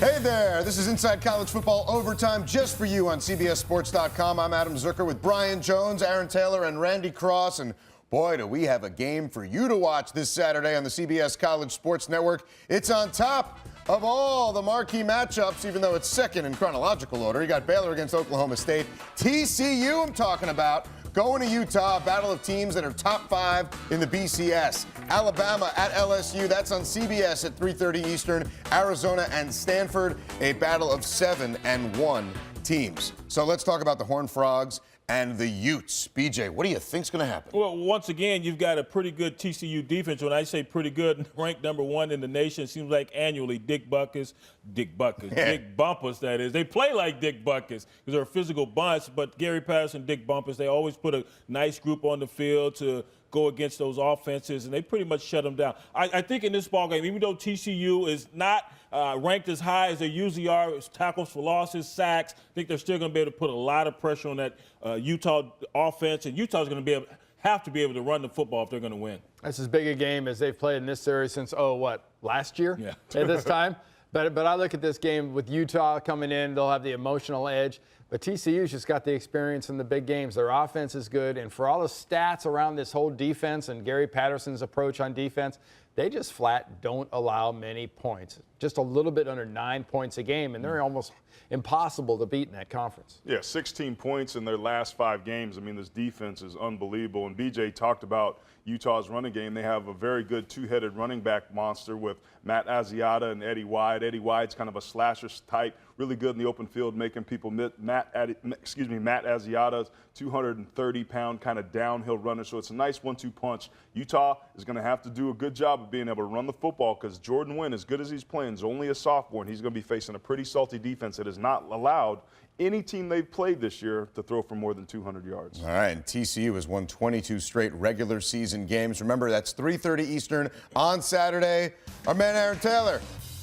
Hey there, this is Inside College Football Overtime just for you on CBSSports.com. I'm Adam Zucker with Brian Jones, Aaron Taylor, and Randy Cross. And boy, do we have a game for you to watch this Saturday on the CBS College Sports Network. It's on top of all the marquee matchups, even though it's second in chronological order. You got Baylor against Oklahoma State. TCU I'm talking about. Going to Utah, a battle of teams that are top 5 in the BCS. Alabama at LSU, that's on CBS at 3:30 Eastern. Arizona and Stanford, a battle of 7-1 teams. So let's talk about the Horned Frogs and the Utes. BJ, what do you think's going to happen? Well, once again, you've got a pretty good TCU defense. When I say pretty good, ranked number 1 in the nation, it seems like annually Dick Bumpus, that is. They play like Dick Bumpus because they're a physical bunch, but Gary Patterson, Dick Bumpus, they always put a nice group on the field to go against those offenses, and they pretty much shut them down. I think in this ballgame, even though TCU is not ranked as high as they usually are, tackles for losses, sacks, I think they're still going to be able to put a lot of pressure on that Utah offense, and Utah's going to have to be able to run the football if they're going to win. That's as big a game as they've played in this series since, last year? Yeah. At this time? But I look at this game with Utah coming in, they'll have the emotional edge. But TCU's just got the experience in the big games. Their offense is good. And for all the stats around this whole defense and Gary Patterson's approach on defense, they just flat don't allow many points. Just a little bit under 9 points a game, and they're almost impossible to beat in that conference. Yeah, 16 points in their last 5 games. I mean, this defense is unbelievable. And BJ talked about Utah's running game. They have a very good two-headed running back monster with Matt Asiata and Eddie White. Eddie White's kind of a slasher type, really good in the open field, making people Matt Asiata's 230-pound kind of downhill runner. So it's a nice 1-2 punch. Utah is going to have to do a good job of being able to run the football because Jordan Wynn, as good as he's playing, is only a sophomore, and he's going to be facing a pretty salty defense that has not allowed any team they've played this year to throw for more than 200 yards. All right, and TCU has won 22 straight regular season games. Remember, that's 3:30 Eastern on Saturday. Our man Aaron Taylor,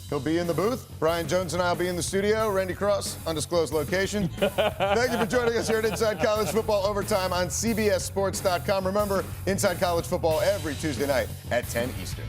he'll be in the booth. Brian Jones and I will be in the studio. Randy Cross, undisclosed location. Thank you for joining us here at Inside College Football Overtime on CBSSports.com. Remember, Inside College Football every Tuesday night at 10 Eastern.